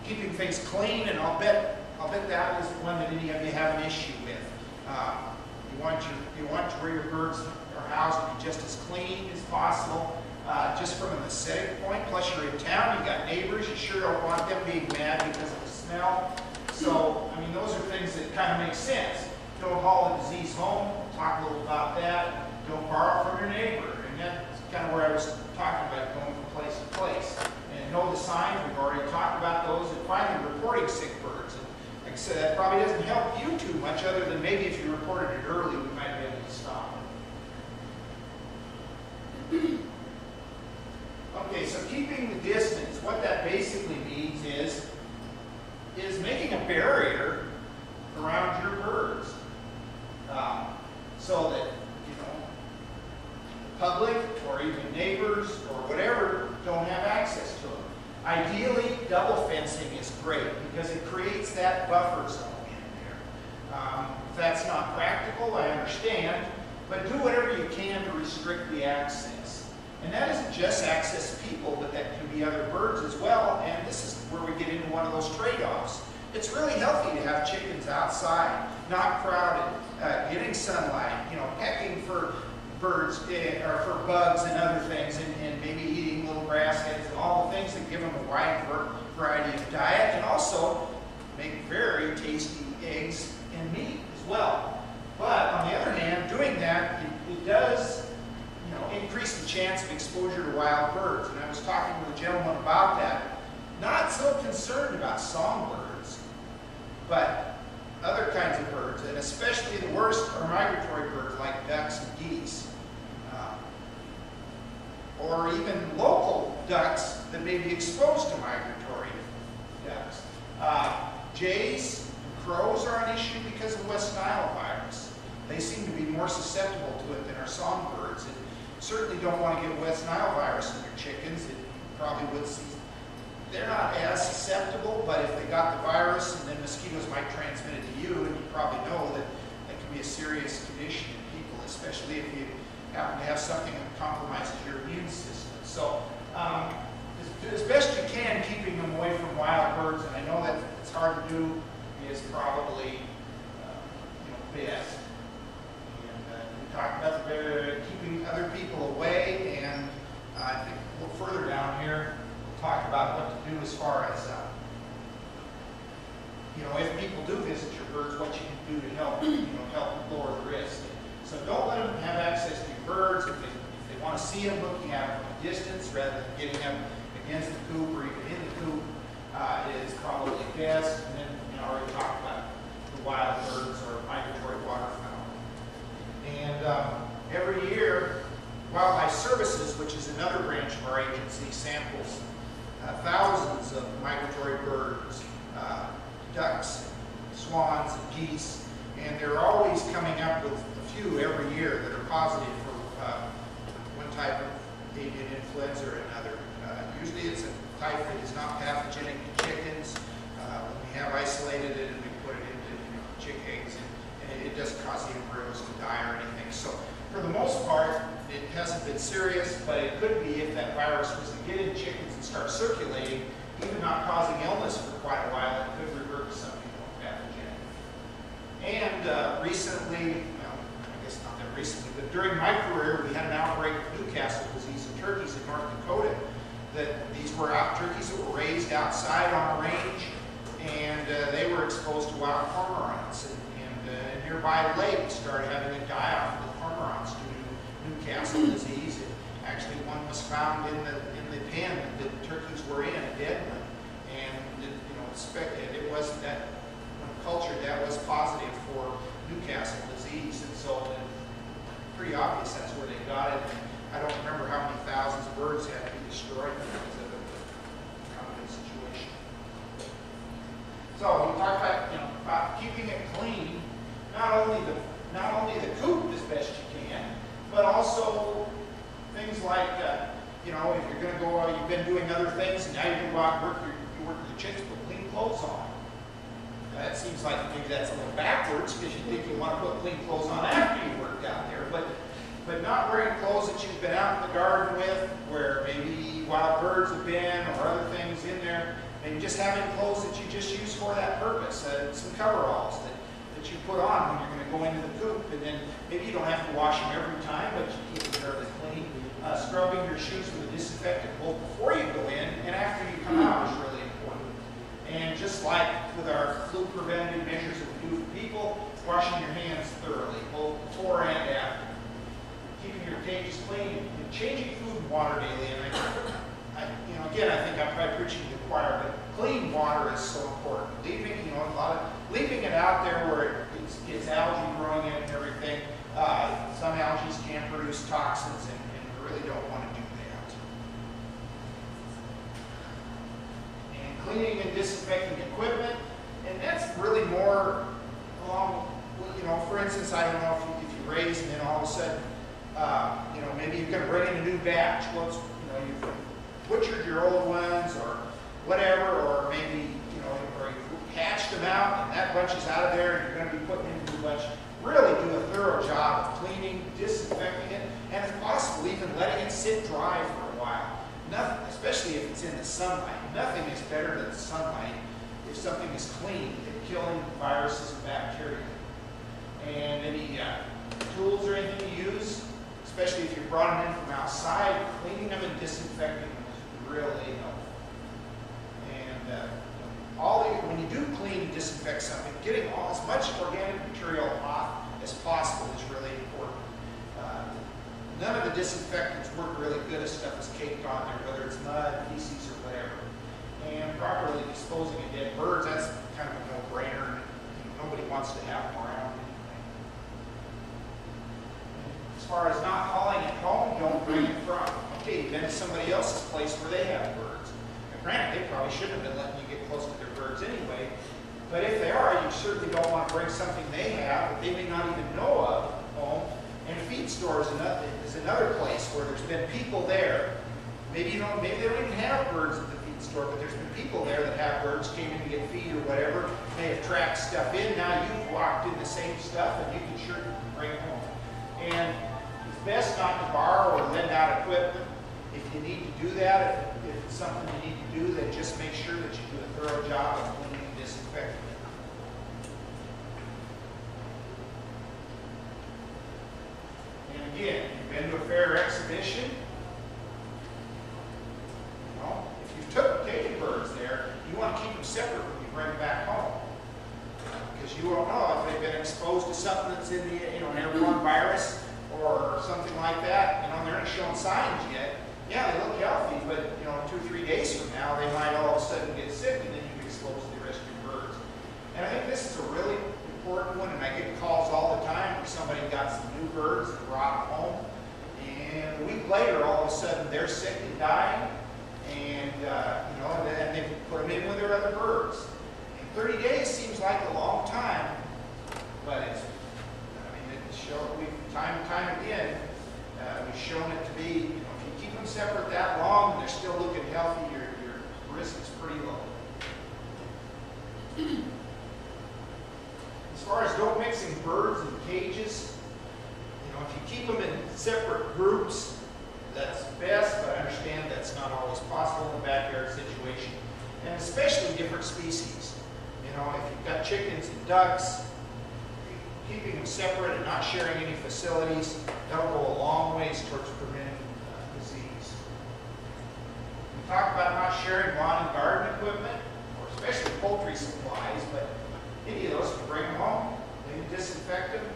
Keeping things clean, and I'll bet that is one that any of you have an issue with. You want where your birds are housed to be just as clean as possible, just from an aesthetic point. Plus, you're in town, you got neighbors, you sure don't want them being mad because of the smell. So, I mean, those are things that kind of make sense. Don't haul the disease home. We'll talk a little about that. Don't borrow from your neighbor, and that's kind of where I was talking about going from place to place. And know the signs. We've already talked about those. And finally, reporting sick birds. And like I said, that probably doesn't help you too much, other than maybe if you reported it early, we might be able to stop it. Okay, so keeping the distance, what that basically means is making a barrier around your birds, so that, you know, the public or even neighbors or whatever don't have access to them. Ideally, double fencing is great because it creates that buffer zone in there. If that's not practical, I understand, but do whatever you can to restrict the access. And that isn't just access to people, but that can be other birds as well, and this is where we get into one of those trade-offs. It's really healthy to have chickens outside, not crowded, getting sunlight, you know, pecking for birds or for bugs and other things, and maybe eating little grass heads and all the things that give them a wide variety of diet, and also make very tasty eggs and meat as well. But on the other hand, doing that, it does, you know, increase the chance of exposure to wild birds. And I was talking with a gentleman about that. Not so concerned about songbirds, but other kinds of birds, and especially the worst are migratory birds like ducks and geese, or even local ducks that may be exposed to migratory ducks. Jays and crows are an issue because of West Nile virus. They seem to be more susceptible to it than our songbirds, and certainly don't want to get West Nile virus in your chickens. It probably would see. They're not as susceptible, but if they got the virus, and then mosquitoes might transmit it to you, and you probably know that that can be a serious condition in people, especially if you happen to have something that compromises your immune system. So, as best you can, keeping them away from wild birds, and I know that it's hard to do, is probably best. And we talked about keeping other people away, and I think a little further down here, talk about what to do as far as, if people do visit your birds, what you can do to help, help lower the risk. So don't let them have access to your birds. If they want to see them, looking at them from a distance rather than getting them against the coop or even in the coop is probably best. And then, I already talked about the wild birds or migratory waterfowl. And every year, Wildlife Services, which is another branch of our agency, samples thousands of migratory birds, ducks, swans, and geese, and they're always coming up with a few every year that are positive for one type of avian influenza or another. Usually it's a type that is not pathogenic to chickens. When we have isolated it and we put it into chick eggs, and it doesn't cause the embryos to die or anything. So for the most part, it hasn't been serious, but it could be if that virus was to get in chickens and start circulating, even not causing illness for quite a while, it could revert to something more pathogenic. And recently, well, I guess not that recently, but during my career, we had an outbreak of Newcastle disease in turkeys in North Dakota. That these were turkeys that were raised outside on a range, and they were exposed to wild cormorants. And a nearby lake started having a die-off with cormorants due to Newcastle disease. And actually, one was found in the pen that the turkeys were in, a dead one. And it was that when cultured, that was positive for Newcastle disease. And so, pretty obvious that's where they got it. And I don't remember how many thousands of birds had to be destroyed because of the common situation. So we talked about keeping it clean, not only the coop as best you can, but also things like if you're going to go, you've been doing other things, and now you're going to go out and work with the chicks, put clean clothes on. That seems like maybe that's a little backwards because you think you want to put clean clothes on after you worked out there, but not wearing clothes that you've been out in the garden with, where maybe wild birds have been or other things in there. Make maybe just having clothes that you just use for that purpose, some coveralls that you put on when you're going to go into the coop, and then maybe you don't have to wash them every time, but you keep them fairly clean. Scrubbing your shoes with a disinfectant both before you go in and after you come out is really important. And just like with our flu preventative measures that we do for people, washing your hands thoroughly, both before and after. Keeping your cages clean and changing food and water daily. And again, I think I'm probably preaching to the choir, but clean water is so important. Leaving it out there where it gets algae growing in and everything. Some algae can produce toxins, and we really don't want to do that. And cleaning and disinfecting equipment, and that's really more along, for instance, I don't know if you raise and then all of a sudden, maybe you're going to bring in a new batch. Well, you've butchered your old ones or whatever, or maybe, or you hatched them out and that bunch is out of there and you're going to be putting in a new bunch. Really do a thorough job of cleaning, disinfecting it, and if possible, even letting it sit dry for a while. Nothing, especially if it's in the sunlight. Nothing is better than sunlight if something is clean at killing viruses and bacteria. And any tools or anything you use, especially if you brought them in from outside, cleaning them and disinfecting them is really helpful. And when you do clean and disinfect something, getting as much organic material off as possible is really important. None of the disinfectants work really good if stuff is caked on there, whether it's mud, feces, or whatever. And properly disposing of dead birds, that's kind of a no-brainer. Nobody wants to have them around anyway. As far as not hauling it home, don't bring it from. Okay, you've been to somebody else's place where they have birds. And granted, they probably shouldn't have been letting you get close to their birds anyway. But if they are, you certainly don't want to bring something they have that they may not even know of home. And a feed store is another place where there's been people there. Maybe they don't even have birds at the feed store, but there's been people there that have birds, came in to get feed or whatever. They have tracked stuff in. Now you've walked in the same stuff, and you can sure bring it home. And it's best not to borrow or lend out equipment. If you need to do that, if it's something you need to do, then just make sure that you do a thorough job of cleaning and disinfecting it. And again, you've been to a fair or exhibition. If you've took cage birds there, you want to keep them separate when you bring them back home. Because you won't know if they've been exposed to something that's in the, an airborne virus or something like that. They're not showing signs yet. Yeah, they look healthy, but 2 or 3 days from now, they might all of a sudden get sick, and then you expose the rest of your birds. And I think this is a really important one, and I get calls all the time where somebody got some new birds and brought them home, and a week later, all of a sudden, they're sick and dying, and and they put them in with their other birds. And 30 days seems like a long time, but it's time and time again, we've shown it to be, if you keep them separate that long and they're still looking healthy, your risk is pretty low. As far as don't mixing birds in cages, if you keep them in separate groups, that's best, but I understand that's not always possible in a backyard situation, and especially different species. If you've got chickens and ducks, keeping them separate and not sharing any facilities, that'll go a long ways towards preventing disease. We talk about not sharing lawn and garden equipment, or especially poultry supplies, but any of those can bring them home. They can disinfect them,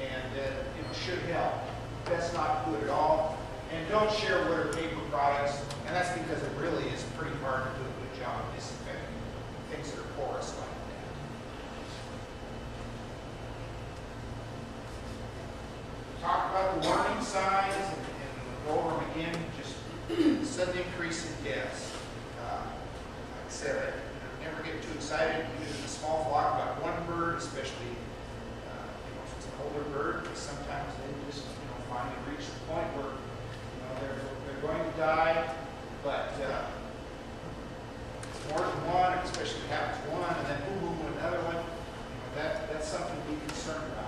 and should help. Best not to do it at all. And don't share wood or paper products, and that's because it really is pretty hard to do a good job of disinfecting things that are porous like that. Talk about the warning signs, and we'll go over them again. Just sudden increase in deaths. Like I said, I never get too excited, even in a small flock, about one bird, especially if it's an older bird, because sometimes they just finally reach the point where they're going to die. But it's more than one, especially if it happens to one, and then boom, another one. That's something to be concerned about.